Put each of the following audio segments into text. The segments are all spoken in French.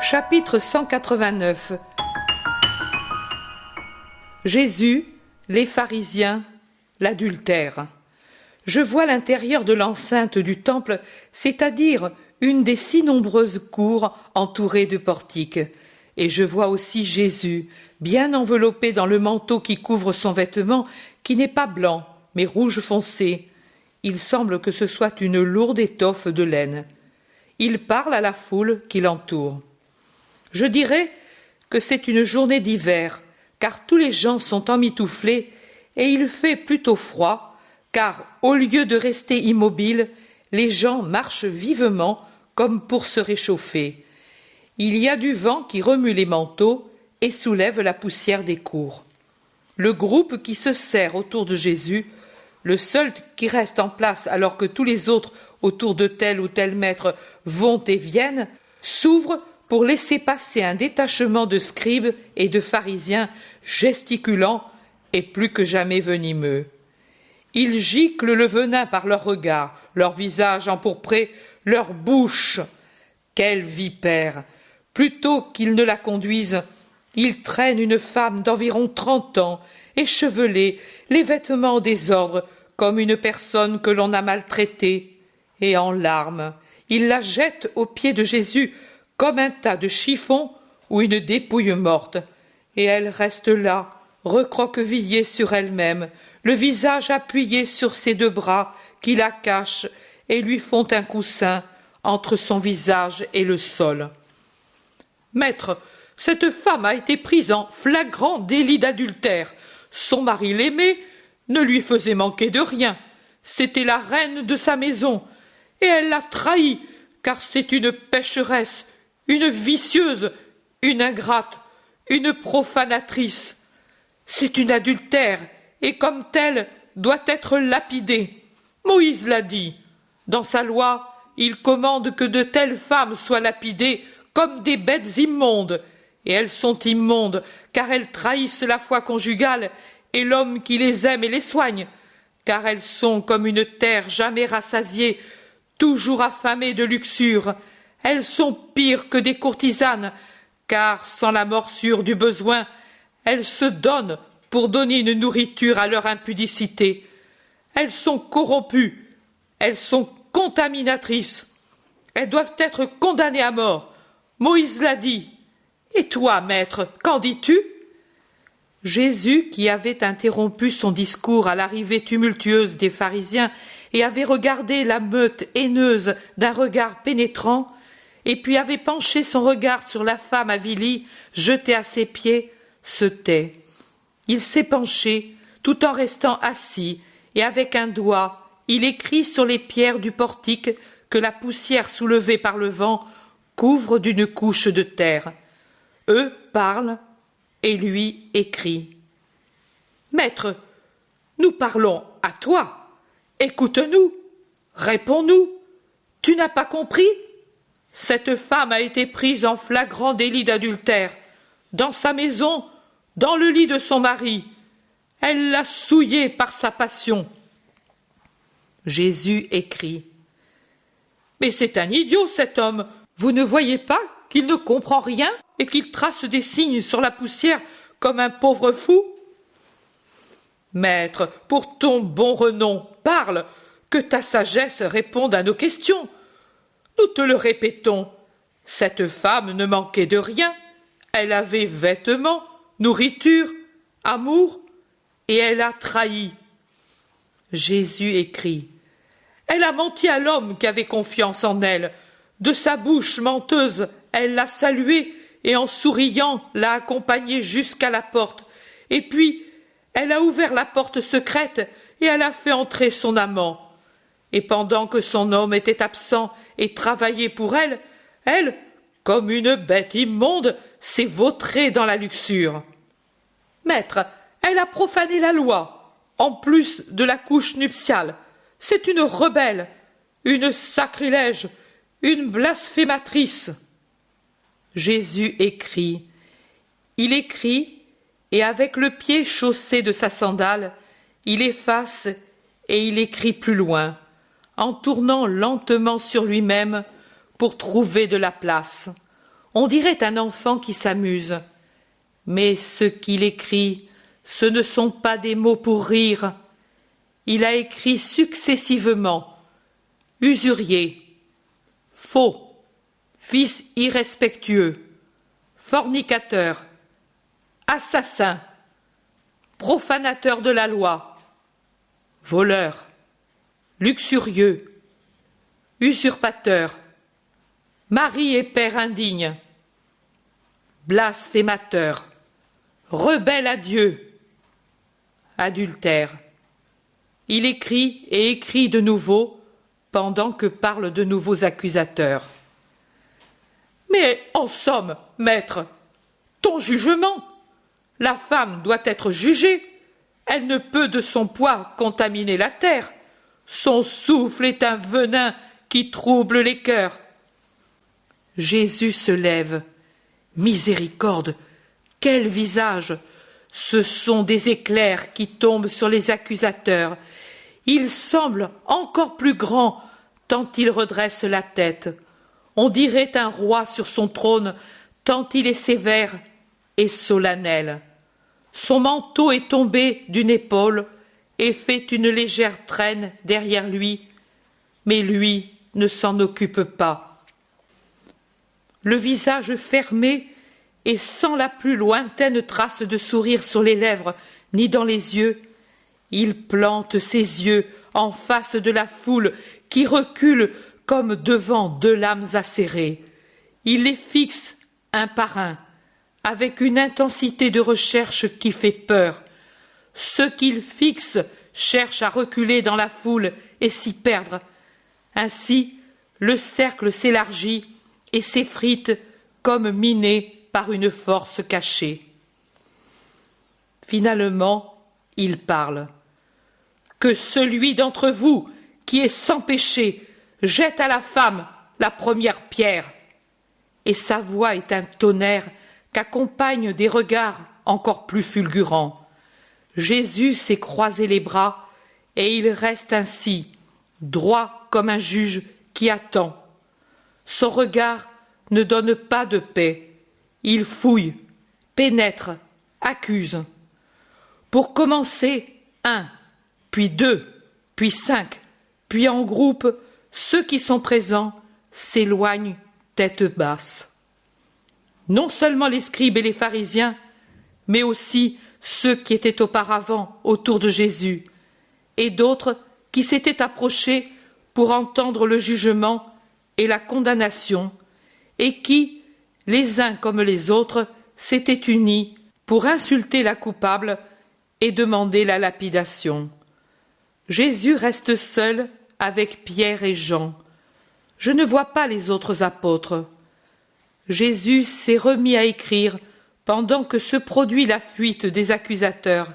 Chapitre 189. Jésus, les pharisiens, l'adultère. Je vois l'intérieur de l'enceinte du temple, c'est-à-dire une des si nombreuses cours entourées de portiques. Et je vois aussi Jésus, bien enveloppé dans le manteau qui couvre son vêtement, qui n'est pas blanc, mais rouge foncé. Il semble que ce soit une lourde étoffe de laine. Il parle à la foule qui l'entoure. Je dirais que c'est une journée d'hiver, car tous les gens sont emmitouflés et il fait plutôt froid, car au lieu de rester immobiles, les gens marchent vivement comme pour se réchauffer. Il y a du vent qui remue les manteaux et soulève la poussière des cours. Le groupe qui se serre autour de Jésus, le seul qui reste en place alors que tous les autres autour de tel ou tel maître vont et viennent, s'ouvre pour laisser passer un détachement de scribes et de pharisiens gesticulants et plus que jamais venimeux. Ils giclent le venin par leurs regards, leur visage empourpré, leur bouche. Quels vipères! Plutôt qu'ils ne la conduisent, ils traînent une femme d'environ 30 ans, échevelée, les vêtements en désordre, comme une personne que l'on a maltraitée, et en larmes. Ils la jettent aux pieds de Jésus, comme un tas de chiffons ou une dépouille morte, et elle reste là, recroquevillée sur elle-même, le visage appuyé sur ses deux bras qui la cachent et lui font un coussin entre son visage et le sol. « Maître, cette femme a été prise en flagrant délit d'adultère. Son mari l'aimait, ne lui faisait manquer de rien. C'était la reine de sa maison, et elle l'a trahi, car c'est une pécheresse, une vicieuse, une ingrate, une profanatrice. C'est une adultère, et comme telle, doit être lapidée. Moïse l'a dit. Dans sa loi, il commande que de telles femmes soient lapidées comme des bêtes immondes. Et elles sont immondes, car elles trahissent la foi conjugale et l'homme qui les aime et les soigne, car elles sont comme une terre jamais rassasiée, toujours affamée de luxure. Elles sont pires que des courtisanes, car sans la morsure du besoin, elles se donnent pour donner une nourriture à leur impudicité. Elles sont corrompues, elles sont contaminatrices. Elles doivent être condamnées à mort. Moïse l'a dit. Et toi, maître, qu'en dis-tu ? Jésus, qui avait interrompu son discours à l'arrivée tumultueuse des pharisiens et avait regardé la meute haineuse d'un regard pénétrant, et puis avait penché son regard sur la femme avilie, jetée à ses pieds, se tait. Il s'est penché, tout en restant assis, et avec un doigt, il écrit sur les pierres du portique que la poussière soulevée par le vent couvre d'une couche de terre. Eux parlent, et lui écrit. « Maître, nous parlons à toi. Écoute-nous, réponds-nous. Tu n'as pas compris ? Cette femme a été prise en flagrant délit d'adultère, dans sa maison, dans le lit de son mari. Elle l'a souillé par sa passion. » Jésus écrit. « Mais c'est un idiot cet homme. Vous ne voyez pas qu'il ne comprend rien et qu'il trace des signes sur la poussière comme un pauvre fou ? Maître, pour ton bon renom, parle, que ta sagesse réponde à nos questions. Nous te le répétons, cette femme ne manquait de rien. Elle avait vêtements, nourriture, amour, et elle a trahi. » Jésus écrit. « Elle a menti à l'homme qui avait confiance en elle. De sa bouche menteuse, elle l'a salué et en souriant l'a accompagné jusqu'à la porte. Et puis, elle a ouvert la porte secrète et elle a fait entrer son amant. Et pendant que son homme était absent et travaillait pour elle, elle, comme une bête immonde, s'est vautrée dans la luxure. Maître, elle a profané la loi, en plus de la couche nuptiale. C'est une rebelle, une sacrilège, une blasphématrice. » Jésus écrit. Il écrit, et avec le pied chaussé de sa sandale, il efface et il écrit plus loin, en tournant lentement sur lui-même pour trouver de la place. On dirait un enfant qui s'amuse. Mais ce qu'il écrit, ce ne sont pas des mots pour rire. Il a écrit successivement usurier, faux, fils irrespectueux, fornicateur, assassin, profanateur de la loi, voleur, luxurieux, usurpateur, mari et père indigne, blasphémateur, rebelle à Dieu, adultère. Il écrit et écrit de nouveau pendant que parlent de nouveaux accusateurs. Mais en somme, maître, ton jugement, la femme doit être jugée. Elle ne peut de son poids contaminer la terre. Son souffle est un venin qui trouble les cœurs. Jésus se lève. Miséricorde, quel visage! Ce sont des éclairs qui tombent sur les accusateurs. Il semble encore plus grand tant il redresse la tête. On dirait un roi sur son trône tant il est sévère et solennel. Son manteau est tombé d'une épaule et fait une légère traîne derrière lui, mais lui ne s'en occupe pas. Le visage fermé et sans la plus lointaine trace de sourire sur les lèvres ni dans les yeux, il plante ses yeux en face de la foule qui recule comme devant deux lames acérées. Il les fixe un par un, avec une intensité de recherche qui fait peur. Ceux qu'il fixe cherchent à reculer dans la foule et s'y perdre. Ainsi, le cercle s'élargit et s'effrite comme miné par une force cachée. Finalement, il parle. Que celui d'entre vous qui est sans péché jette à la femme la première pierre. Et sa voix est un tonnerre qu'accompagnent des regards encore plus fulgurants. Jésus s'est croisé les bras et il reste ainsi, droit comme un juge qui attend. Son regard ne donne pas de paix. Il fouille, pénètre, accuse. Pour commencer, 1, puis 2, puis 5, puis en groupe, ceux qui sont présents s'éloignent tête basse. Non seulement les scribes et les pharisiens, mais aussi ceux qui étaient auparavant autour de Jésus, et d'autres qui s'étaient approchés pour entendre le jugement et la condamnation, et qui, les uns comme les autres, s'étaient unis pour insulter la coupable et demander la lapidation. Jésus reste seul avec Pierre et Jean. Je ne vois pas les autres apôtres. Jésus s'est remis à écrire pendant que se produit la fuite des accusateurs.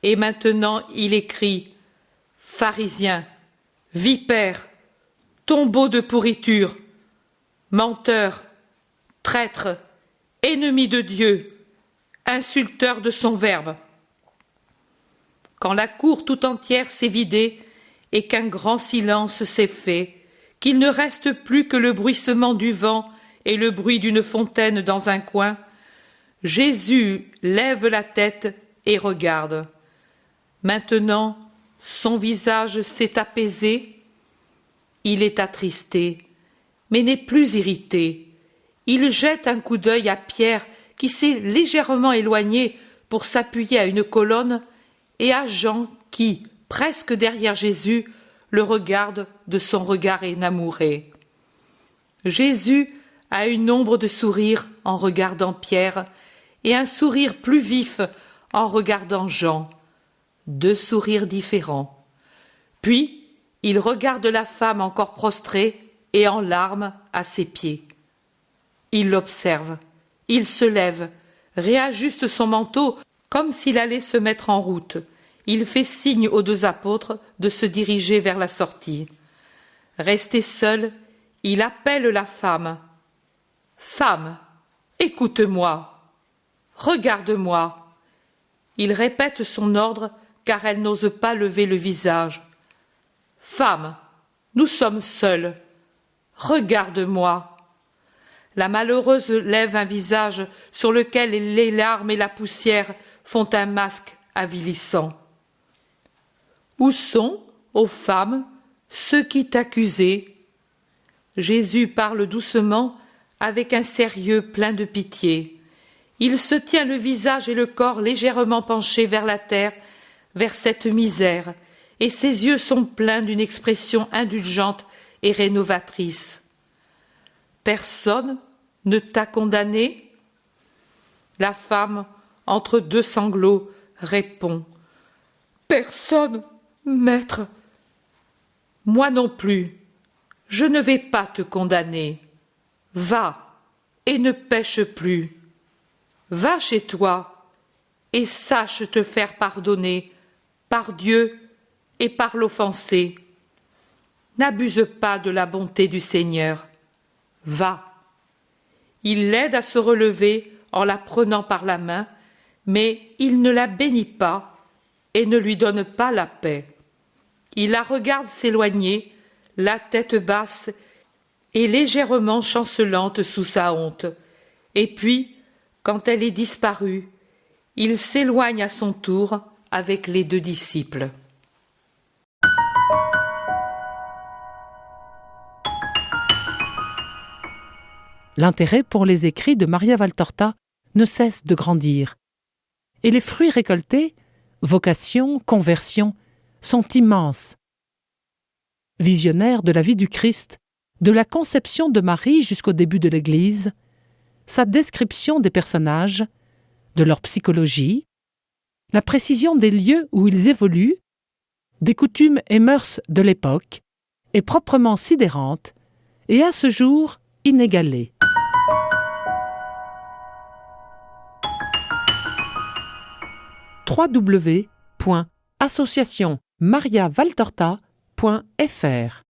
Et maintenant il écrit « Pharisiens, vipères, tombeaux de pourriture, menteurs, traîtres, ennemis de Dieu, insulteurs de son verbe. » Quand la cour tout entière s'est vidée et qu'un grand silence s'est fait, qu'il ne reste plus que le bruissement du vent et le bruit d'une fontaine dans un coin, Jésus lève la tête et regarde. Maintenant, son visage s'est apaisé. Il est attristé, mais n'est plus irrité. Il jette un coup d'œil à Pierre qui s'est légèrement éloigné pour s'appuyer à une colonne et à Jean qui, presque derrière Jésus, le regarde de son regard enamouré. Jésus a une ombre de sourire en regardant Pierre et un sourire plus vif en regardant Jean. Deux sourires différents. Puis, il regarde la femme encore prostrée et en larmes à ses pieds. Il l'observe, il se lève, réajuste son manteau comme s'il allait se mettre en route. Il fait signe aux deux apôtres de se diriger vers la sortie. Resté seul, il appelle la femme. « Femme, écoute-moi, regarde-moi. » Il répète son ordre car elle n'ose pas lever le visage. « Femme, nous sommes seuls. Regarde-moi. » La malheureuse lève un visage sur lequel les larmes et la poussière font un masque avilissant. Où sont, ô femmes, ceux qui t'accusaient? Jésus parle doucement, avec un sérieux plein de pitié. Il se tient le visage et le corps légèrement penchés vers la terre, vers cette misère, et ses yeux sont pleins d'une expression indulgente et rénovatrice. Personne ne t'a condamné? La femme, entre deux sanglots, répond: Personne, maître. Moi non plus, je ne vais pas te condamner. Va et ne pêche plus. Va chez toi et sache te faire pardonner par Dieu et par l'offensé. N'abuse pas de la bonté du Seigneur. Va. Il l'aide à se relever en la prenant par la main, mais il ne la bénit pas et ne lui donne pas la paix. Il la regarde s'éloigner, la tête basse et légèrement chancelante sous sa honte. Et puis, quand elle est disparue, il s'éloigne à son tour avec les deux disciples. L'intérêt pour les écrits de Maria Valtorta ne cesse de grandir. Et les fruits récoltés, vocation, conversion, sont immenses. Visionnaire de la vie du Christ, de la conception de Marie jusqu'au début de l'Église, sa description des personnages, de leur psychologie, la précision des lieux où ils évoluent, des coutumes et mœurs de l'époque, est proprement sidérante et à ce jour inégalée. www.associationmariavaltorta.fr